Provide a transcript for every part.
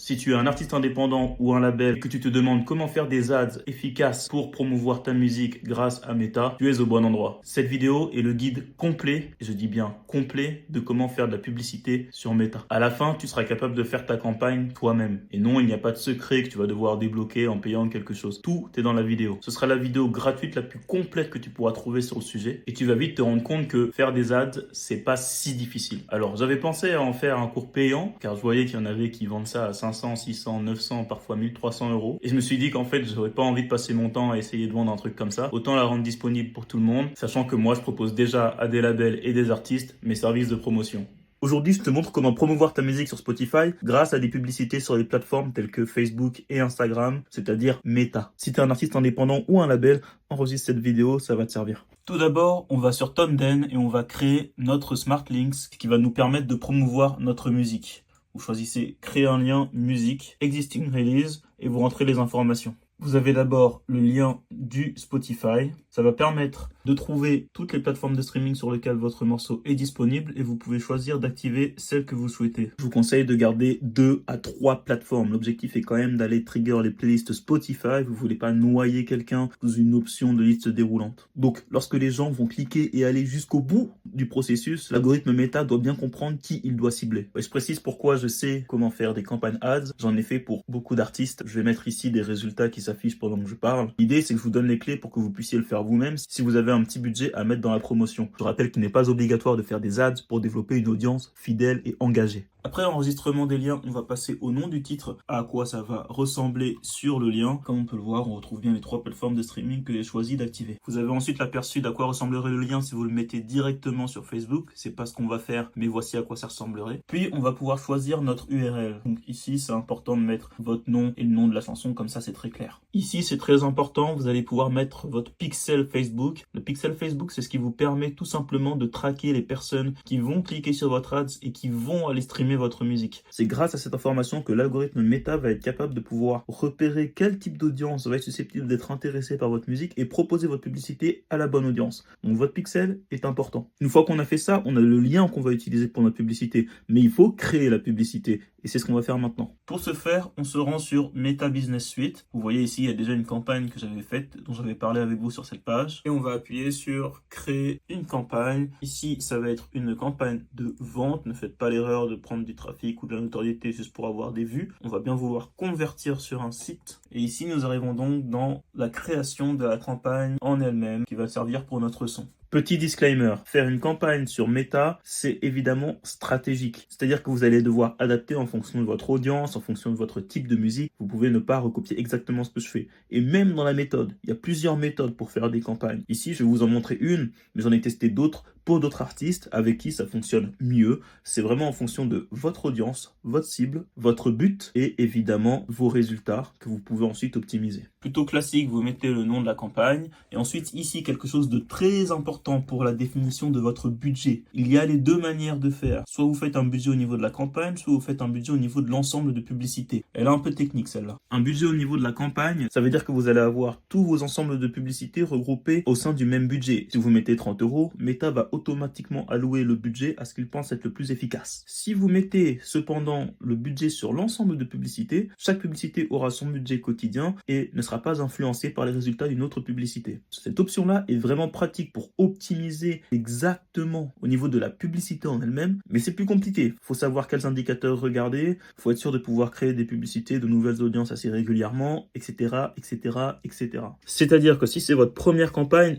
Si tu es un artiste indépendant ou un label et que tu te demandes comment faire des ads efficaces pour promouvoir ta musique grâce à Meta, tu es au bon endroit. Cette vidéo est le guide complet, et je dis bien complet, de comment faire de la publicité sur Meta. À la fin, tu seras capable de faire ta campagne toi-même. Et non, il n'y a pas de secret que tu vas devoir débloquer en payant quelque chose. Tout est dans la vidéo. Ce sera la vidéo gratuite la plus complète que tu pourras trouver sur le sujet. Et tu vas vite te rendre compte que faire des ads, c'est pas si difficile. Alors, j'avais pensé à en faire un cours payant, car je voyais qu'il y en avait qui vendent ça à 500, 600, 900, parfois 1300 euros. Et je me suis dit qu'en fait, j'aurais pas envie de passer mon temps à essayer de vendre un truc comme ça. Autant la rendre disponible pour tout le monde, sachant que moi, je propose déjà à des labels et des artistes mes services de promotion. Aujourd'hui, je te montre comment promouvoir ta musique sur Spotify grâce à des publicités sur les plateformes telles que Facebook et Instagram, c'est-à-dire Meta. Si tu es un artiste indépendant ou un label, enregistre cette vidéo, ça va te servir. Tout d'abord, on va sur Tomden et on va créer notre Smart Links qui va nous permettre de promouvoir notre musique. Vous choisissez créer un lien musique, existing release et vous rentrez les informations. Vous avez d'abord le lien du Spotify. Ça va permettre de trouver toutes les plateformes de streaming sur lesquelles votre morceau est disponible et vous pouvez choisir d'activer celle que vous souhaitez. Je vous conseille de garder 2 à 3 plateformes. L'objectif est quand même d'aller trigger les playlists Spotify. Vous ne voulez pas noyer quelqu'un sous une option de liste déroulante. Donc, lorsque les gens vont cliquer et aller jusqu'au bout du processus, l'algorithme Meta doit bien comprendre qui il doit cibler. Et je précise pourquoi je sais comment faire des campagnes ads. J'en ai fait pour beaucoup d'artistes. Je vais mettre ici des résultats qui s'affichent pendant que je parle. L'idée, c'est que je vous donne les clés pour que vous puissiez le faire vous-même si vous avez un petit budget à mettre dans la promotion. Je rappelle qu'il n'est pas obligatoire de faire des ads pour développer une audience fidèle et engagée. Après l'enregistrement des liens, on va passer au nom du titre, à quoi ça va ressembler sur le lien. Comme on peut le voir, on retrouve bien les 3 plateformes de streaming que j'ai choisi d'activer. Vous avez ensuite l'aperçu d'à quoi ressemblerait le lien si vous le mettez directement sur Facebook. C'est pas ce qu'on va faire, mais voici à quoi ça ressemblerait. Puis, on va pouvoir choisir notre URL. Donc ici, c'est important de mettre votre nom et le nom de la chanson, comme ça c'est très clair. Ici, c'est très important, vous allez pouvoir mettre votre pixel Facebook. Le pixel Facebook, c'est ce qui vous permet tout simplement de traquer les personnes qui vont cliquer sur votre ads et qui vont aller streamer votre musique. C'est grâce à cette information que l'algorithme Meta va être capable de pouvoir repérer quel type d'audience va être susceptible d'être intéressé par votre musique et proposer votre publicité à la bonne audience. Donc votre pixel est important. Une fois qu'on a fait ça, on a le lien qu'on va utiliser pour notre publicité, mais il faut créer la publicité. Et c'est ce qu'on va faire maintenant. Pour ce faire, on se rend sur Meta Business Suite. Vous voyez ici, il y a déjà une campagne que j'avais faite, dont j'avais parlé avec vous sur cette page. Et on va appuyer sur créer une campagne. Ici, ça va être une campagne de vente. Ne faites pas l'erreur de prendre du trafic ou de la notoriété juste pour avoir des vues. On va bien vouloir convertir sur un site. Et ici, nous arrivons donc dans la création de la campagne en elle-même qui va servir pour notre son. Petit disclaimer, faire une campagne sur Meta, c'est évidemment stratégique. C'est-à-dire que vous allez devoir adapter en fonction de votre audience, en fonction de votre type de musique. Vous pouvez ne pas recopier exactement ce que je fais. Et même dans la méthode, il y a plusieurs méthodes pour faire des campagnes. Ici, je vais vous en montrer une, mais j'en ai testé d'autres pour d'autres artistes avec qui ça fonctionne mieux. C'est vraiment en fonction de votre audience, votre cible, votre but et évidemment vos résultats que vous pouvez ensuite optimiser. Plutôt classique, vous mettez le nom de la campagne et ensuite ici quelque chose de très important pour la définition de votre budget. Il y a les 2 manières de faire. Soit vous faites un budget au niveau de la campagne, soit vous faites un budget au niveau de l'ensemble de publicités. Elle est un peu technique celle-là. Un budget au niveau de la campagne, ça veut dire que vous allez avoir tous vos ensembles de publicités regroupés au sein du même budget. Si vous mettez 30 €, Meta va automatiquement allouer le budget à ce qu'il pense être le plus efficace. Si vous mettez cependant le budget sur l'ensemble de publicités, chaque publicité aura son budget quotidien et ne sera pas influencée par les résultats d'une autre publicité. Cette option-là est vraiment pratique pour optimiser exactement au niveau de la publicité en elle-même, mais c'est plus compliqué. Il faut savoir quels indicateurs regarder, il faut être sûr de pouvoir créer des publicités de nouvelles audiences assez régulièrement, etc., etc., etc. C'est-à-dire que si c'est votre première campagne,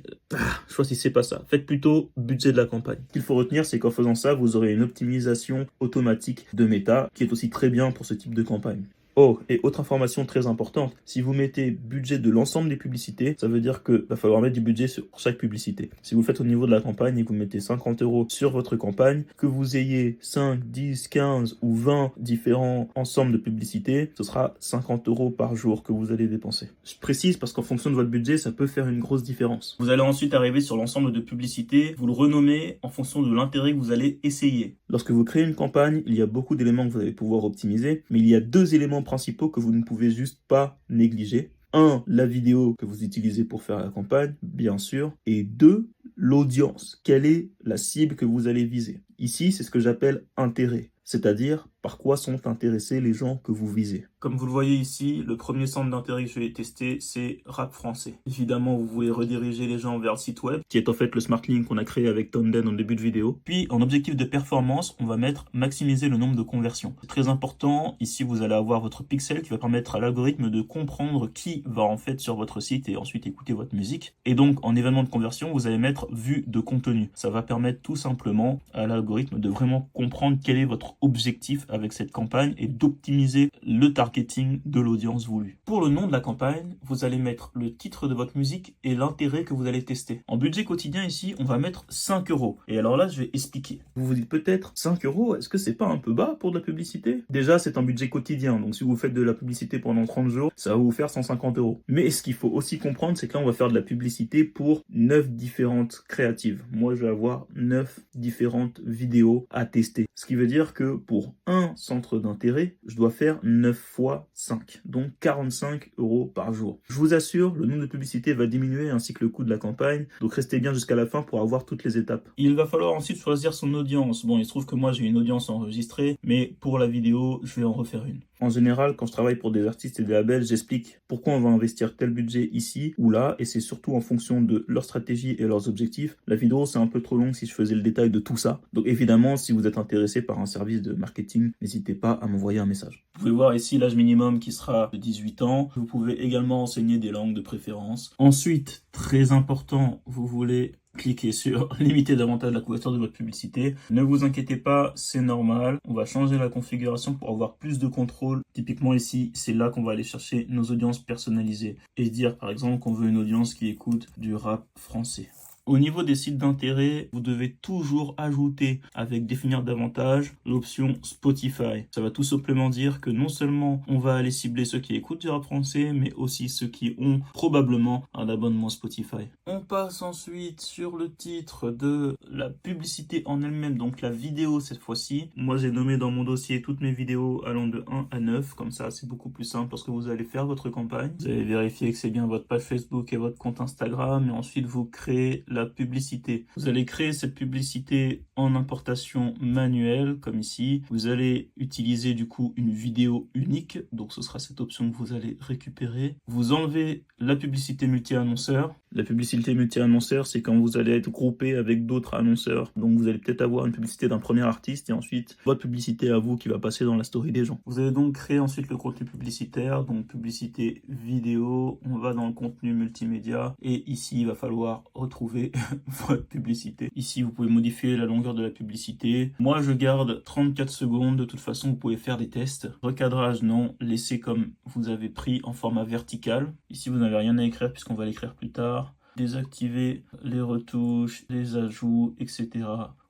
choisissez pas ça. Faites plutôt budget de la campagne. Ce qu'il faut retenir, c'est qu'en faisant ça, vous aurez une optimisation automatique de Meta qui est aussi très bien pour ce type de campagne. Oh, et autre information très importante, si vous mettez budget de l'ensemble des publicités, ça veut dire qu'il va falloir mettre du budget sur chaque publicité. Si vous faites au niveau de la campagne et que vous mettez 50 € sur votre campagne, que vous ayez 5, 10, 15 ou 20 différents ensembles de publicités, ce sera 50 € par jour que vous allez dépenser. Je précise parce qu'en fonction de votre budget, ça peut faire une grosse différence. Vous allez ensuite arriver sur l'ensemble de publicités, vous le renommez en fonction de l'intérêt que vous allez essayer. Lorsque vous créez une campagne, il y a beaucoup d'éléments que vous allez pouvoir optimiser, mais il y a 2 éléments principaux que vous ne pouvez juste pas négliger. 1, la vidéo que vous utilisez pour faire la campagne, bien sûr. Et 2, l'audience. Quelle est la cible que vous allez viser? Ici, c'est ce que j'appelle intérêt. C'est-à-dire par quoi sont intéressés les gens que vous visez. Comme vous le voyez ici, le premier centre d'intérêt que je vais tester, c'est rap français. Évidemment, vous voulez rediriger les gens vers le site web, qui est en fait le smart link qu'on a créé avec Tanden en début de vidéo. Puis, en objectif de performance, on va mettre maximiser le nombre de conversions. C'est très important. Ici, vous allez avoir votre pixel qui va permettre à l'algorithme de comprendre qui va en fait sur votre site et ensuite écouter votre musique. Et donc, en événement de conversion, vous allez mettre vue de contenu. Ça va permettre tout simplement à l'algorithme de vraiment comprendre quel est votre objectif avec cette campagne et d'optimiser le targeting de l'audience voulue. Pour le nom de la campagne, vous allez mettre le titre de votre musique et l'intérêt que vous allez tester. En budget quotidien ici, on va mettre 5 €. Et alors là, je vais expliquer. Vous vous dites peut-être 5 €, est-ce que c'est pas un peu bas pour de la publicité? Déjà, c'est un budget quotidien, donc si vous faites de la publicité pendant 30 jours, ça va vous faire 150 €. Mais ce qu'il faut aussi comprendre, c'est que là, on va faire de la publicité pour 9 différentes créatives. Moi, je vais avoir 9 différentes vidéos à tester. Ce qui veut dire que pour un centre d'intérêt, je dois faire 9 fois 5, donc 45 € par jour. Je vous assure, le nombre de publicités va diminuer ainsi que le coût de la campagne, donc restez bien jusqu'à la fin pour avoir toutes les étapes. Il va falloir ensuite choisir son audience. Bon, il se trouve que moi j'ai une audience enregistrée, mais pour la vidéo, je vais en refaire une. En général, quand je travaille pour des artistes et des labels, j'explique pourquoi on va investir tel budget ici ou là, et c'est surtout en fonction de leur stratégie et leurs objectifs. La vidéo, c'est un peu trop long si je faisais le détail de tout ça. Donc évidemment, si vous êtes intéressé par un service de marketing, n'hésitez pas à m'envoyer un message. Vous pouvez voir ici l'âge minimum qui sera de 18 ans. Vous pouvez également enseigner des langues de préférence. Ensuite, très important, vous voulez cliquez sur limiter davantage la couverture de votre publicité. Ne vous inquiétez pas, c'est normal. On va changer la configuration pour avoir plus de contrôle. Typiquement ici, c'est là qu'on va aller chercher nos audiences personnalisées et dire par exemple qu'on veut une audience qui écoute du rap français. Au niveau des sites d'intérêt, vous devez toujours ajouter avec définir davantage l'option Spotify. Ça va tout simplement dire que non seulement on va aller cibler ceux qui écoutent du rap français, mais aussi ceux qui ont probablement un abonnement Spotify. On passe ensuite sur le titre de la publicité en elle-même, donc la vidéo cette fois-ci. Moi j'ai nommé dans mon dossier toutes mes vidéos allant de 1 à 9, comme ça c'est beaucoup plus simple lorsque vous allez faire votre campagne. Vous allez vérifier que c'est bien votre page Facebook et votre compte Instagram, et ensuite vous créez la publicité. Vous allez créer cette publicité en importation manuelle, comme ici. Vous allez utiliser du coup une vidéo unique, donc ce sera cette option que vous allez récupérer. Vous enlevez la publicité multi-annonceur. La publicité multi-annonceur, c'est quand vous allez être groupé avec d'autres annonceurs. Donc vous allez peut-être avoir une publicité d'un premier artiste et ensuite votre publicité à vous qui va passer dans la story des gens. Vous allez donc créer ensuite le contenu publicitaire, donc publicité vidéo. On va dans le contenu multimédia et ici il va falloir retrouver votre publicité. Ici vous pouvez modifier la longueur de la publicité. Moi je garde 34 secondes. De toute façon vous pouvez faire des tests. Recadrage non, laissez comme vous avez pris en format vertical. Ici vous n'avez rien à écrire puisqu'on va l'écrire plus tard. Désactiver les retouches, les ajouts, etc.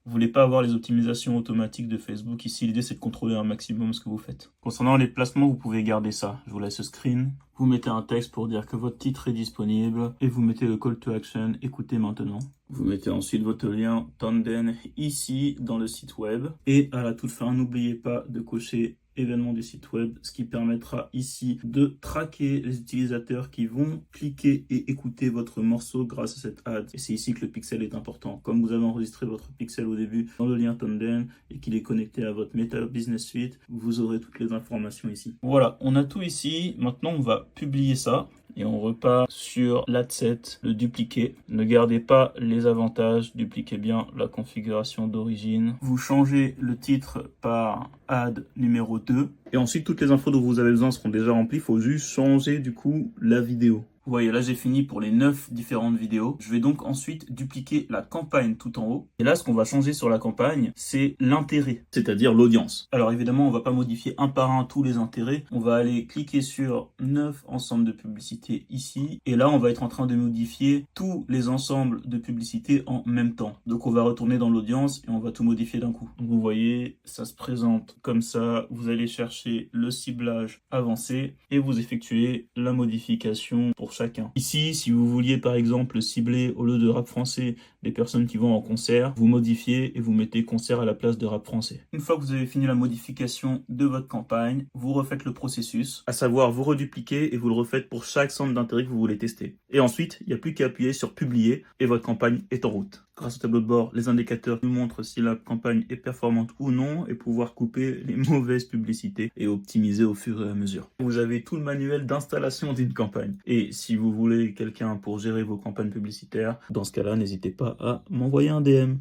Vous voulez pas avoir les optimisations automatiques de Facebook. Ici, l'idée, c'est de contrôler un maximum ce que vous faites. Concernant les placements, vous pouvez garder ça. Je vous laisse screen. Vous mettez un texte pour dire que votre titre est disponible et vous mettez le call to action, écoutez maintenant. Vous mettez ensuite votre lien Tanden ici dans le site web. Et à la toute fin, n'oubliez pas de cocher événements du site web, ce qui permettra ici de traquer les utilisateurs qui vont cliquer et écouter votre morceau grâce à cette ad. Et c'est ici que le pixel est important. Comme vous avez enregistré votre pixel au début dans le lien Tanden et qu'il est connecté à votre Meta Business Suite, vous aurez toutes les informations ici. Voilà, on a tout ici. Maintenant, on va publier ça. Et on repart sur l'adset, le dupliquer. Ne gardez pas les avantages, dupliquez bien la configuration d'origine. Vous changez le titre par ad numéro 2. Et ensuite, toutes les infos dont vous avez besoin seront déjà remplies. Il faut juste changer du coup la vidéo. Vous voyez, là j'ai fini pour les 9 différentes vidéos. Je vais donc ensuite dupliquer la campagne tout en haut. Et là, ce qu'on va changer sur la campagne, c'est l'intérêt, c'est-à-dire l'audience. Alors évidemment, on va pas modifier un par un tous les intérêts. On va aller cliquer sur 9 ensembles de publicités ici. Et là, on va être en train de modifier tous les ensembles de publicités en même temps. Donc on va retourner dans l'audience et on va tout modifier d'un coup. Donc vous voyez, ça se présente comme ça. Vous allez chercher le ciblage avancé et vous effectuez la modification pour chacun. Ici, si vous vouliez par exemple cibler au lieu de rap français des personnes qui vont en concert, vous modifiez et vous mettez concert à la place de rap français. Une fois que vous avez fini la modification de votre campagne, vous refaites le processus, à savoir vous redupliquez et vous le refaites pour chaque centre d'intérêt que vous voulez tester. Et ensuite, il n'y a plus qu'à appuyer sur publier et votre campagne est en route. grâce au tableau de bord, les indicateurs nous montrent si la campagne est performante ou non et pouvoir couper les mauvaises publicités et optimiser au fur et à mesure. Vous avez tout le manuel d'installation d'une campagne. Et si vous voulez quelqu'un pour gérer vos campagnes publicitaires, dans ce cas-là, n'hésitez pas à m'envoyer un DM.